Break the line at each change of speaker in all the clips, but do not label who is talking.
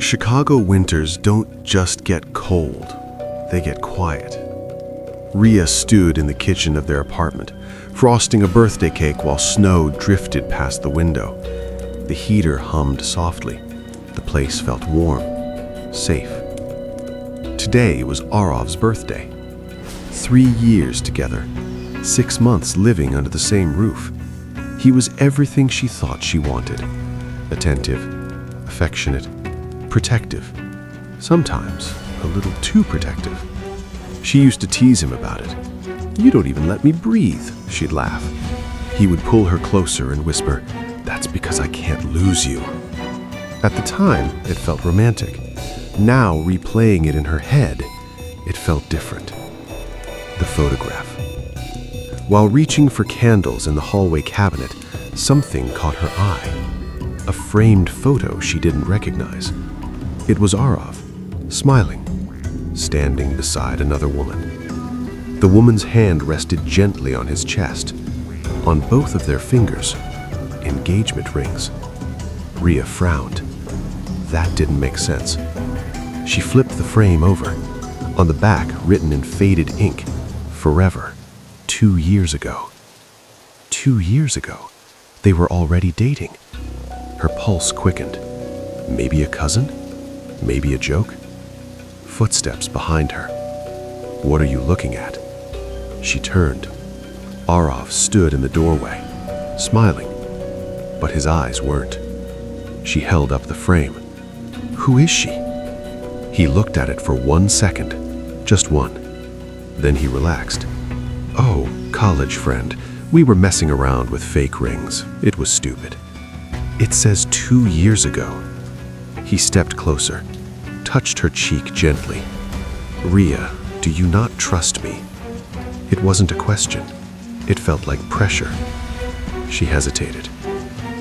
Chicago winters don't just get cold, they get quiet. Rhea stewed in the kitchen of their apartment, frosting a birthday cake while snow drifted past the window. The heater hummed softly. The place felt warm, safe. Today was Arav's birthday. 3 years together, 6 months living under the same roof. He was everything she thought she wanted. Attentive, affectionate, protective. Sometimes a little too protective. She used to tease him about it. "You don't even let me breathe," she'd laugh. He would pull her closer and whisper, "That's because I can't lose you." At the time, it felt romantic. Now, replaying it in her head, it felt different. The photograph. While reaching for candles in the hallway cabinet, something caught her eye. A framed photo she didn't recognize. It was Arav, smiling, standing beside another woman. The woman's hand rested gently on his chest. On both of their fingers, engagement rings. Rhea frowned. That didn't make sense. She flipped the frame over. On the back, written in faded ink, "Forever, 2 years ago." 2 years ago. They were already dating. Her pulse quickened. Maybe a cousin? Maybe a joke? Footsteps behind her. "What are you looking at?" She turned. Arav stood in the doorway, smiling, but his eyes weren't. She held up the frame. "Who is she?" He looked at it for 1 second, just one. Then he relaxed. "Oh, college friend. We were messing around with fake rings. It was stupid." "It says 2 years ago." He stepped closer, touched her cheek gently. "Rhea, do you not trust me?" It wasn't a question. It felt like pressure. She hesitated.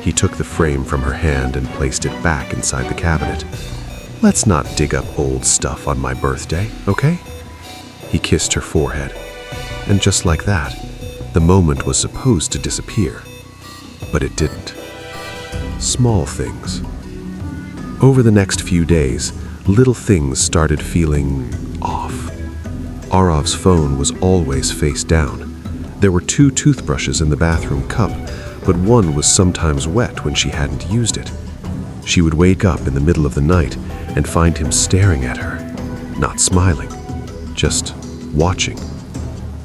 He took the frame from her hand and placed it back inside the cabinet. "Let's not dig up old stuff on my birthday, okay?" He kissed her forehead. And just like that, the moment was supposed to disappear. But it didn't. Small things. Over the next few days, little things started feeling off. Arav's phone was always face down. There were 2 toothbrushes in the bathroom cup, but one was sometimes wet when she hadn't used it. She would wake up in the middle of the night and find him staring at her, not smiling, just watching.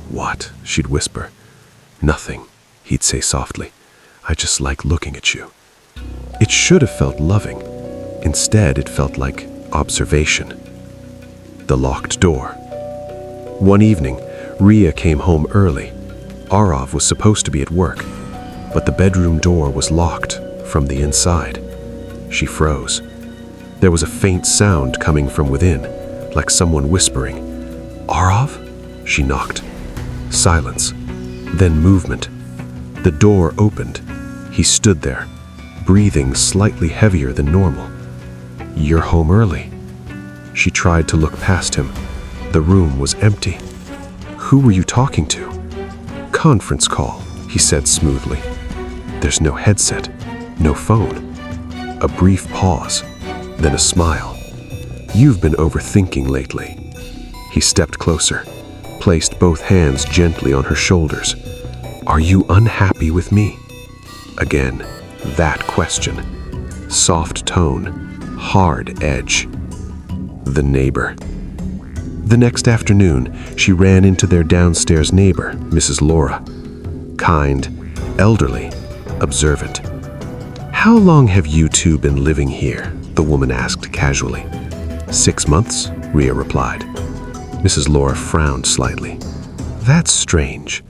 "What?" she'd whisper. "Nothing," he'd say softly. "I just like looking at you." It should have felt loving. Instead, it felt like observation. The locked door. One evening, Rhea came home early. Arav was supposed to be at work, but the bedroom door was locked from the inside. She froze. There was a faint sound coming from within, like someone whispering. "Arav?" She knocked. Silence. Then movement. The door opened. He stood there, breathing slightly heavier than normal. "You're home early." She tried to look past him. The room was empty. "Who were you talking to?" "Conference call," he said smoothly. "There's no headset, no phone." A brief pause, then a smile. "You've been overthinking lately." He stepped closer, placed both hands gently on her shoulders. "Are you unhappy with me?" Again, that question. Soft tone, hard edge. The neighbor. The next afternoon, she ran into their downstairs neighbor, Mrs. Laura. Kind, elderly, observant. "How long have you two been living here?" the woman asked casually. 6 months, Rhea replied. Mrs. Laura frowned slightly. "That's strange."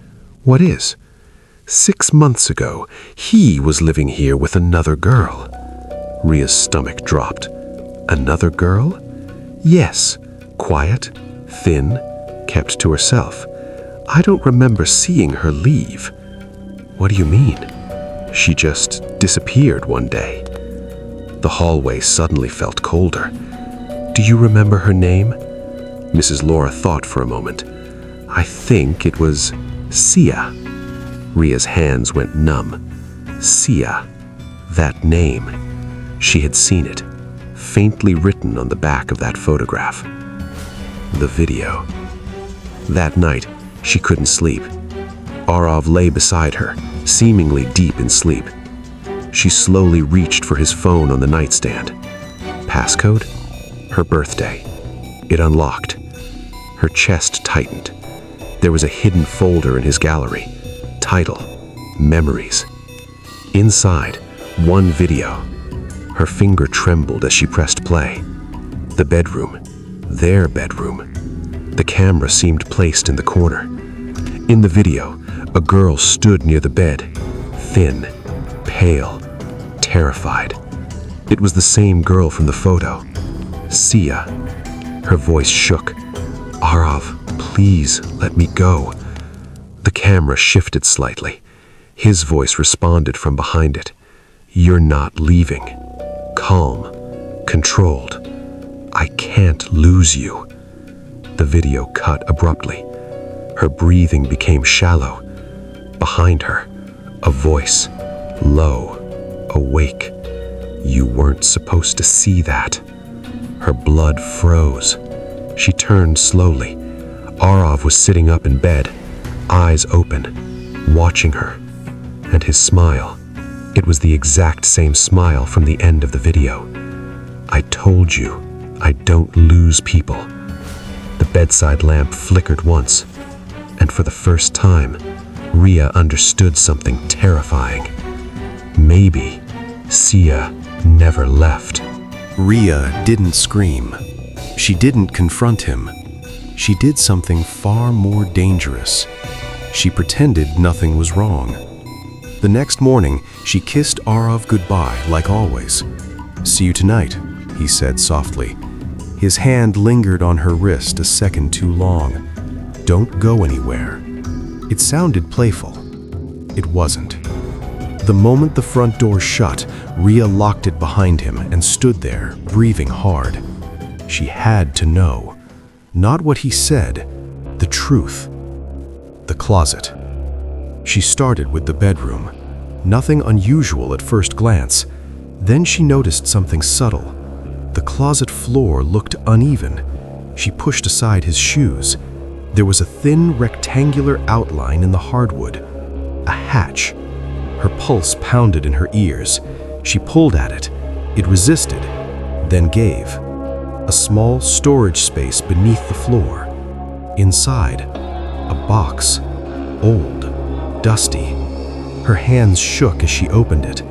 "What is?" 6 months ago, he was living here with another girl. Rhea's stomach dropped. Another girl? Yes, quiet, thin, kept to herself. I don't remember seeing her leave. What do you mean? She just disappeared one day. The hallway suddenly felt colder. Do you remember her name? Mrs. Laura thought for a moment. I think it was Sia. Rhea's hands went numb. Sia. That name. She had seen it. faintly written on the back of that photograph. The video. That night, she couldn't sleep. Arav lay beside her, seemingly deep in sleep. She slowly reached for his phone on the nightstand. Passcode? Her birthday. It unlocked. Her chest tightened. There was a hidden folder in his gallery. Title: Memories. Inside, one video. Her finger trembled as she pressed play. The bedroom. Their bedroom. The camera seemed placed in the corner. In the video, a girl stood near the bed, thin, pale, terrified. It was the same girl from the photo, Sia. Her voice shook. "Arav, please let me go." The camera shifted slightly. His voice responded from behind it. "You're not leaving." Calm, controlled. "I can't lose you." The video cut abruptly. Her breathing became shallow. Behind her, a voice, low, awake. "You weren't supposed to see that." Her blood froze. She turned slowly. Arav was sitting up in bed, eyes open, watching her. And his smile. It was the exact same smile from the end of the video. "I told you, I don't lose people." The bedside lamp flickered once, and for the first time, Ria understood something terrifying. Maybe Sia never left. Ria didn't scream. She didn't confront him. She did something far more dangerous. She pretended nothing was wrong. The next morning, she kissed Arav goodbye like always. "See you tonight," he said softly. His hand lingered on her wrist a second too long. "Don't go anywhere." It sounded playful. It wasn't. The moment the front door shut, Ria locked it behind him and stood there, breathing hard. She had to know. Not what he said, the truth. The closet. She started with the bedroom. Nothing unusual at first glance. Then she noticed something subtle. The closet floor looked uneven. She pushed aside his shoes. There was a thin rectangular outline in the hardwood. A hatch. Her pulse pounded in her ears. She pulled at it. It resisted, then gave. A small storage space beneath the floor. Inside, a box. Old, dusty. Her hands shook as she opened it.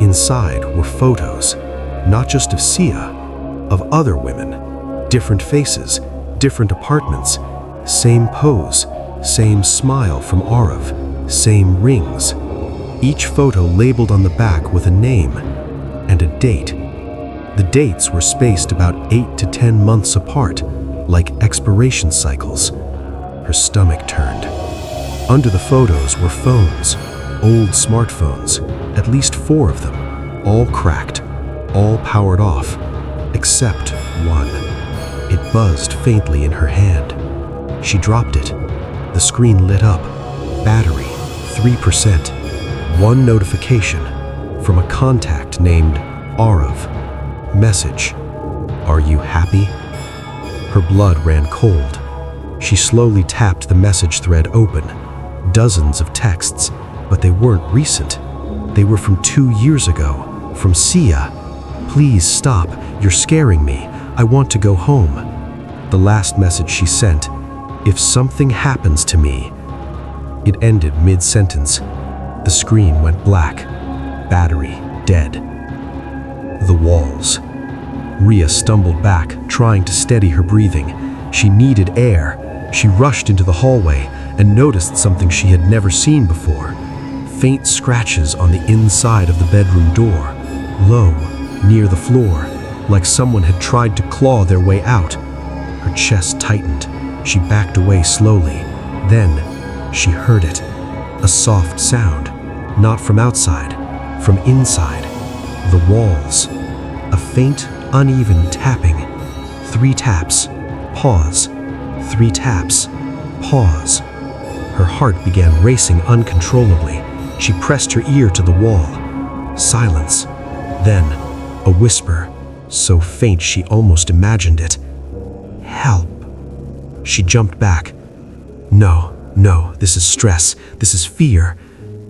Inside were photos, not just of Sia, of other women. Different faces, different apartments, same pose, same smile from Arav, same rings. Each photo labeled on the back with a name and a date. The dates were spaced about 8 to 10 months apart, like expiration cycles. Her stomach turned. Under the photos were phones, old smartphones, at least 4 of them, all cracked, all powered off, except one. It buzzed faintly in her hand. She dropped it. The screen lit up. Battery, 3%. One notification from a contact named Arav. Message: "Are you happy?" Her blood ran cold. She slowly tapped the message thread open. Dozens of texts, but they weren't recent. They were from 2 years ago, from Sia. "Please stop, you're scaring me. I want to go home." The last message she sent: "If something happens to me." It ended mid-sentence. The screen went black. Battery dead. The walls. Ria stumbled back, trying to steady her breathing. She needed air. She rushed into the hallway and noticed something she had never seen before. Faint scratches on the inside of the bedroom door, low, near the floor, like someone had tried to claw their way out. Her chest tightened. She backed away slowly. Then, she heard it. A soft sound, not from outside, from inside. The walls. A faint, uneven tapping. 3 taps. Pause. 3 taps. Pause. Her heart began racing uncontrollably. She pressed her ear to the wall. Silence. Then, a whisper.
so faint she almost imagined it. "Help." She jumped back. No, this is stress. This is fear.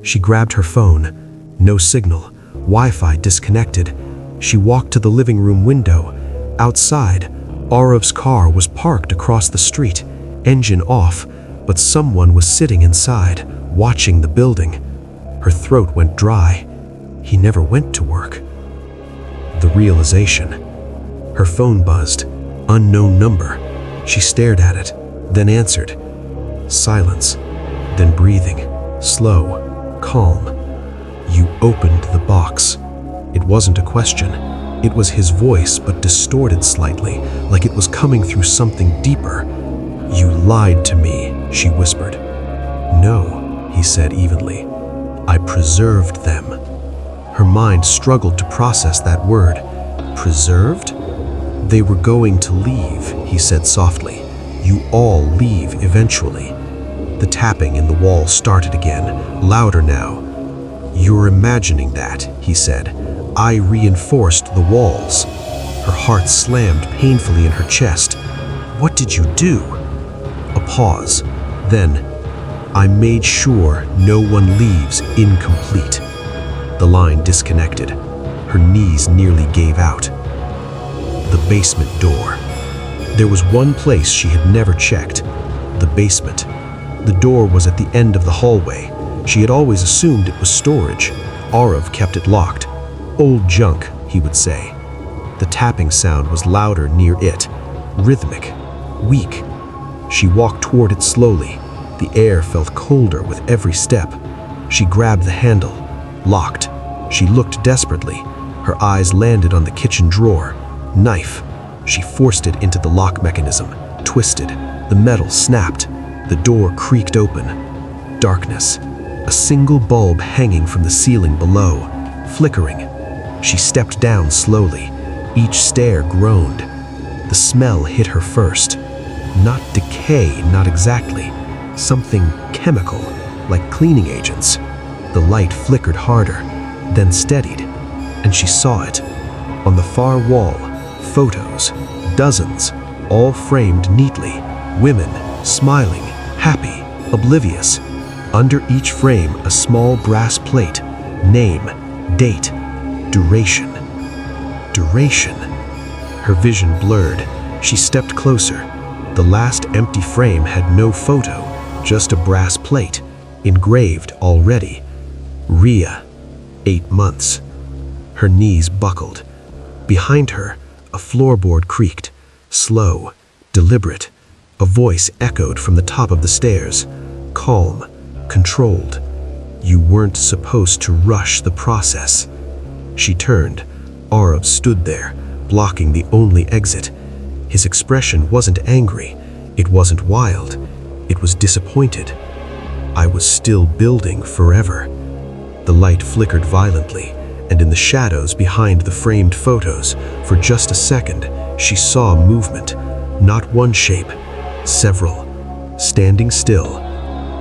She grabbed her phone. No signal. Wi-Fi disconnected. She walked to the living room window. Outside, Arav's car was parked across the street, engine off, but someone was sitting inside, watching the building. Her throat went dry. He never went to work. The realization. Her phone buzzed. Unknown number. She stared at it, then answered. Silence, then breathing, slow, calm. "You opened the box." It wasn't a question. It was his voice, but distorted slightly, like it was coming through something deeper. "You lied to me," she whispered. "No," he said evenly. "I preserved them." Her mind struggled to process that word. Preserved? "They were going to leave," he said softly. "You all leave eventually." The tapping in the wall started again, louder now. "You're imagining that," he said. "I reinforced the walls." Her heart slammed painfully in her chest. "What did you do?" A pause. Then, "I made sure no one leaves incomplete." The line disconnected. Her knees nearly gave out. The basement door. There was one place she had never checked. The basement. The door was at the end of the hallway. She had always assumed it was storage. Arav kept it locked. "Old junk," he would say. The tapping sound was louder near it, rhythmic, weak. She walked toward it slowly. The air felt colder with every step. She grabbed the handle. Locked. She looked desperately. Her eyes landed on the kitchen drawer. Knife. She forced it into the lock mechanism. Twisted. The metal snapped. The door creaked open. Darkness. A single bulb hanging from the ceiling below, flickering. She stepped down slowly. Each stair groaned. The smell hit her first. Not decay, not exactly. Something chemical, like cleaning agents. The light flickered harder, then steadied, and she saw it. On the far wall, photos, dozens, all framed neatly. Women, smiling, happy, oblivious. Under each frame, a small brass plate. Name, date, duration. Duration. Her vision blurred. She stepped closer. The last empty frame had no photo, just a brass plate, engraved already. Ria, 8 months. Her knees buckled. Behind her, a floorboard creaked, slow, deliberate. A voice echoed from the top of the stairs, calm, controlled. "You weren't supposed to rush the process." She turned. Arav stood there, blocking the only exit. His expression wasn't angry. It wasn't wild. It was disappointed. "I was still building forever." The light flickered violently, and in the shadows behind the framed photos, for just a second, she saw movement. Not one shape, several, standing still,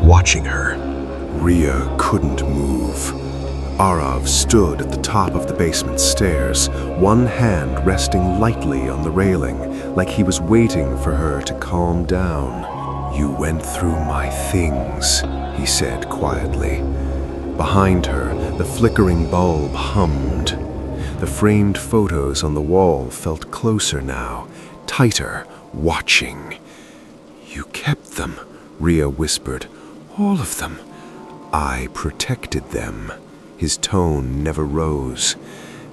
watching her.
Ria couldn't move. Arav stood at the top of the basement stairs, one hand resting lightly on the railing, like he was waiting for her to calm down. "You went through my things," he said quietly. Behind her, the flickering bulb hummed. The framed photos on the wall felt closer now, tighter, watching. "You kept them," Ria whispered. "All of them." "I protected them." His tone never rose.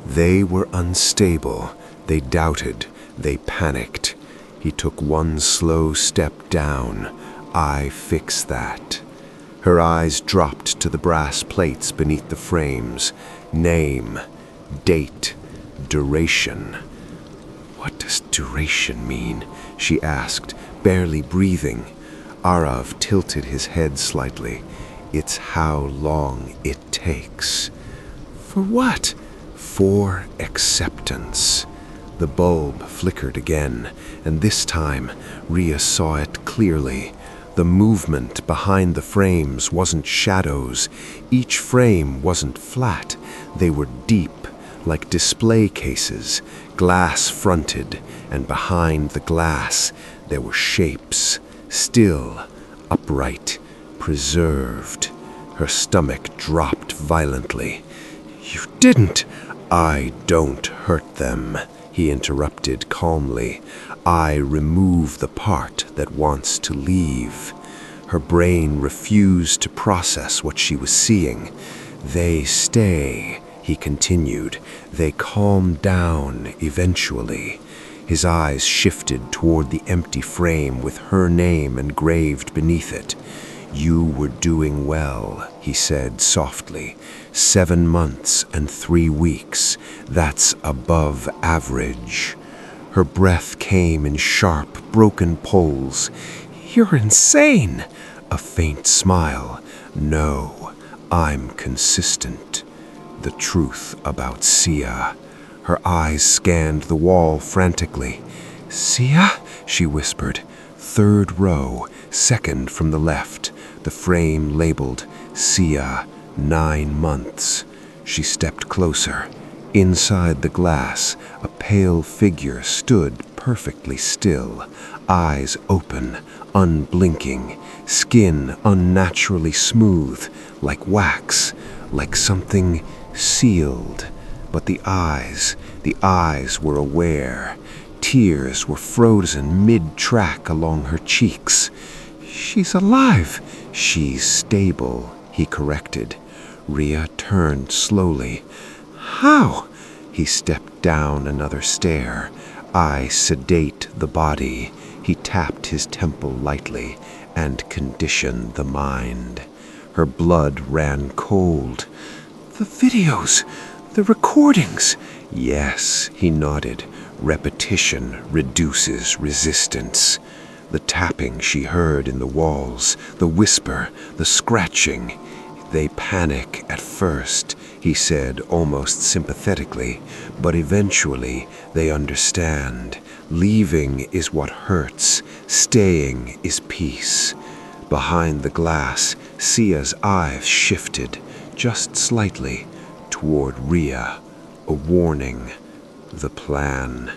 "They were unstable. They doubted. They panicked. He took one slow step down. I fixed that." Her eyes dropped to the brass plates beneath the frames. Name, date, duration. "What does duration mean?" she asked, barely breathing. Arav tilted his head slightly. "It's how long it takes." "For what?" "For acceptance." The bulb flickered again, and this time Ria saw it clearly. The movement behind the frames wasn't shadows. Each frame wasn't flat. They were deep, like display cases, glass-fronted, and behind the glass there were shapes, still, upright, preserved. Her stomach dropped violently. "You didn't!" "I don't hurt them," he interrupted calmly. "I remove the part that wants to leave." Her brain refused to process what she was seeing. "They stay," he continued. "They calm down eventually." His eyes shifted toward the empty frame with her name engraved beneath it. "You were doing well," he said softly. 7 months and 3 weeks. That's above average." Her breath came in sharp, broken pulls. "You're insane!" A faint smile. "No, I'm consistent." The truth about Sia. Her eyes scanned the wall frantically. "Sia?" she whispered. 3rd row, 2nd from the left. The frame labeled Sia, 9 months. She stepped closer. Inside the glass, a pale figure stood perfectly still, eyes open, unblinking, skin unnaturally smooth, like wax, like something sealed. But the eyes were aware. Tears were frozen mid-track along her cheeks. "She's alive!" "She's stable," he corrected. Rhea turned slowly. "How?" He stepped down another stair. "I sedate the body." He tapped his temple lightly. "And condition the mind." Her blood ran cold. "The videos, the recordings." "Yes," he nodded. "Repetition reduces resistance." The tapping she heard in the walls, the whisper, the scratching. "They panic at first," he said almost sympathetically, "but eventually they understand. Leaving is what hurts, staying is peace." Behind the glass, Sia's eyes shifted, just slightly, toward Rhea. A warning. The plan.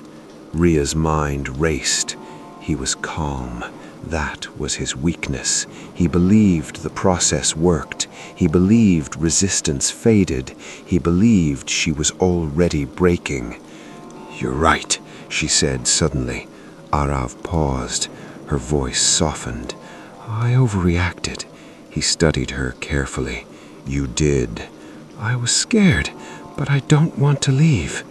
Rhea's mind raced. He was calm. That was his weakness. He believed the process worked. He believed resistance faded. He believed she was already breaking. "You're right," she said suddenly. Arav paused. Her voice softened. "I overreacted." He studied her carefully. "You did." "I was scared, but I don't want to leave."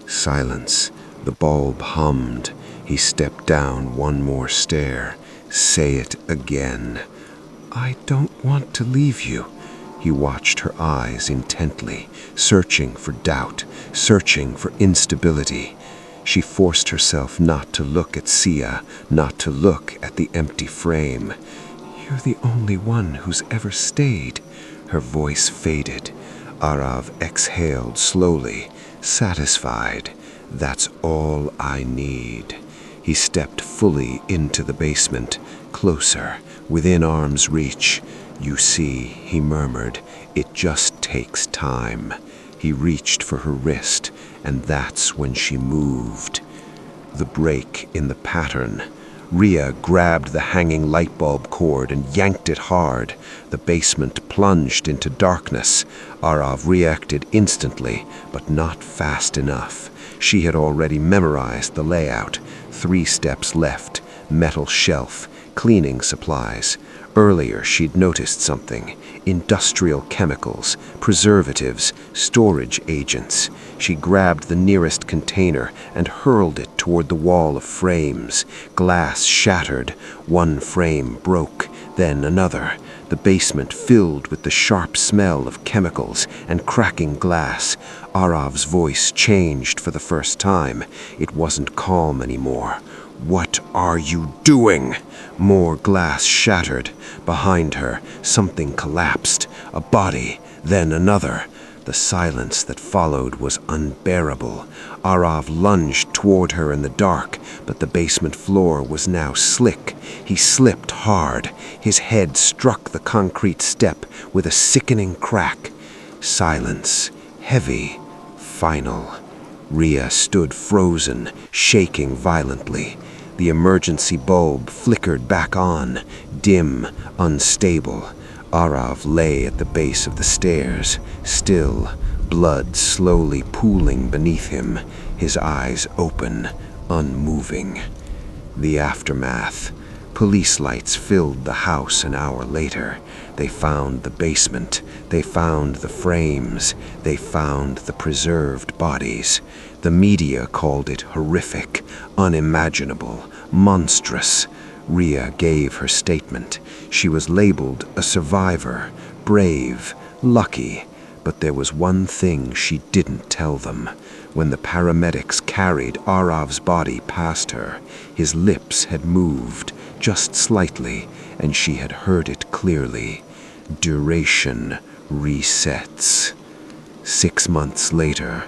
Silence. The bulb hummed. He stepped down one more stair. "Say it again." "I don't want to leave you." He watched her eyes intently, searching for doubt, searching for instability. She forced herself not to look at Sia, not to look at the empty frame. "You're the only one who's ever stayed." Her voice faded. Arav exhaled slowly, satisfied. "That's all I need." He stepped fully into the basement, closer, within arm's reach. "You see," he murmured, "it just takes time." He reached for her wrist, and that's when she moved. The break in the pattern. Rhea grabbed the hanging light bulb cord and yanked it hard. The basement plunged into darkness. Arav reacted instantly, but not fast enough. She had already memorized the layout. 3 steps left, metal shelf, cleaning supplies. Earlier she'd noticed something. Industrial chemicals, preservatives, storage agents. She grabbed the nearest container and hurled it toward the wall of frames. Glass shattered. One frame broke, then another. The basement filled with the sharp smell of chemicals and cracking glass. Arav's voice changed for the first time. It wasn't calm anymore. "What are you doing?" More glass shattered. Behind her, something collapsed. A body, then another. The silence that followed was unbearable. Arav lunged toward her in the dark, but the basement floor was now slick. He slipped hard. His head struck the concrete step with a sickening crack. Silence. Heavy.
final. Rhea stood frozen, shaking violently. The emergency bulb flickered back on, dim, unstable. Arav lay at the base of the stairs, still, blood slowly pooling beneath him, his eyes open, unmoving. The aftermath. Police lights filled the house an hour later. They found the basement. They found the frames. They found the preserved bodies. The media called it horrific, unimaginable, monstrous. Rhea gave her statement. She was labeled a survivor, brave, lucky. But there was one thing she didn't tell them. When the paramedics carried Arav's body past her, his lips had moved, just slightly, and she had heard it clearly. Duration resets. 6 months later,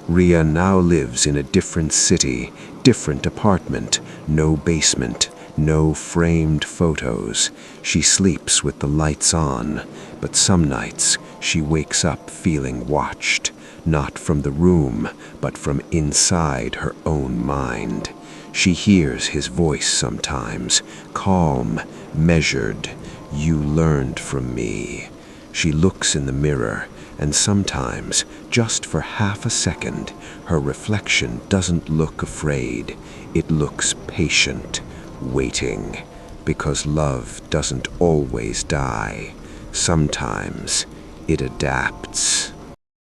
Rhea now lives in a different city, different apartment, no basement, no framed photos. She sleeps with the lights on, but some nights she wakes up feeling watched, not from the room, but from inside her own mind. She hears his voice sometimes, calm, measured. "You learned from me." She looks in the mirror, and sometimes, just for half a second, her reflection doesn't look afraid. It looks patient, waiting, because love doesn't always die. Sometimes it adapts.